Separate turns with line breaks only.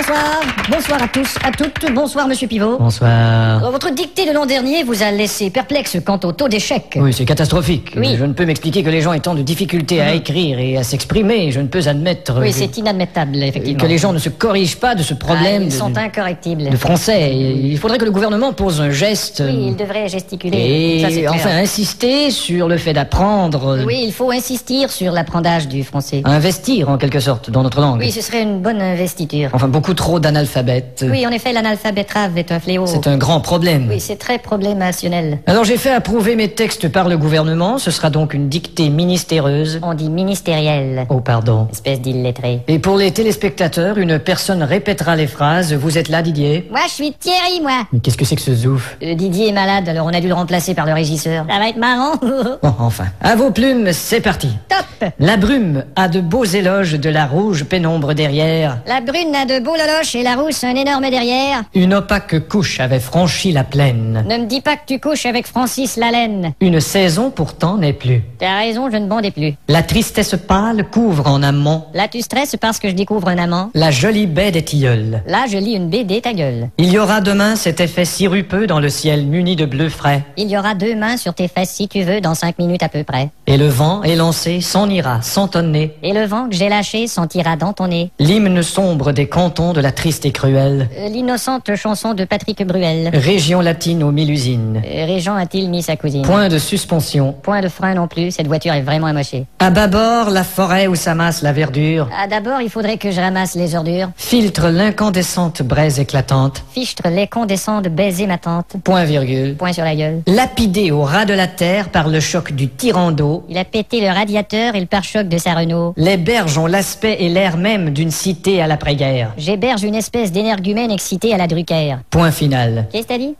Bonsoir. Bonsoir à tous, à toutes. Bonsoir, monsieur Pivot.
Bonsoir.
Votre dictée de l'an dernier vous a laissé perplexe quant au taux d'échec.
Oui, c'est catastrophique.
Oui.
Je ne peux m'expliquer que les gens aient tant de difficultés à écrire et à s'exprimer. Je ne peux admettre
Oui, c'est inadmettable, effectivement.
que les gens ne se corrigent pas de ce problème
Ils sont
de
incorrectibles.
français. Il faudrait que le gouvernement pose un geste
Oui, il devrait gesticuler. Ça, c'est
et
clair.
enfin insister sur le fait d'apprendre,
Oui, il faut insister sur l'apprentissage du français.
investir en quelque sorte dans notre langue.
Oui, ce serait une bonne investiture.
Enfin, beaucoup trop d'analphabètes.
Oui, en effet, l'analphabétrave est un fléau.
C'est un grand problème.
Oui, c'est très problémationnel.
Alors j'ai fait approuver mes textes par le gouvernement. Ce sera donc une dictée ministéreuse.
On dit ministériel.
Oh, pardon.
Espèce d'illettré.
Et pour les téléspectateurs, une personne répétera les phrases. Vous êtes là, Didier?
Moi, je suis Thierry, moi.
Mais qu'est-ce que c'est que ce zouf?
Didier est malade, alors on a dû le remplacer par le régisseur. Ça va être marrant.
Bon, enfin. À vos plumes, c'est parti.
Top.
La brume a de beaux éloges de la rouge pénombre derrière.
La brune a de beaux loloches et la rousse un énorme derrière.
Une opaque couche avait franchi la plaine.
Ne me dis pas que tu couches avec Francis Lalaine.
Une saison pourtant n'est plus.
T'as raison, je ne bondais plus.
La tristesse pâle couvre en amont
Là, tu stresses parce que je découvre un amant.
la jolie baie des tilleuls.
Là, je lis une BD, ta gueule.
Il y aura demain cet effet sirupeux dans le ciel muni de bleu frais.
Il y aura 2 mains sur tes fesses si tu veux, dans 5 minutes à peu près.
Et le vent élancé s'en ira sans tonner.
Et le vent que j'ai lâché sentira dans ton nez.
L'hymne sombre des cantons de la triste et cruelle
L'innocente chanson de Patrick Bruel.
région latine aux 1000 usines.
Régent a-t-il mis sa cousine?
Point de suspension.
Point de frein non plus, cette voiture est vraiment amochée.
À bâbord, la forêt où s'amasse la verdure
Ah, d'abord, il faudrait que je ramasse les ordures.
filtre l'incandescente braise éclatante.
Fichtre les condescends de baiser ma tante.
Point virgule.
Point sur la gueule.
Lapidé au ras de la terre par le choc du tyran d'eau,
Il a pété le radiateur et le pare-choc de sa Renault.
les berges ont l'aspect et l'air même d'une cité à l'après-guerre.
J'héberge une espèce d'énergumène excité à la Drucker.
Point final.
Qu'est-ce que t'as dit?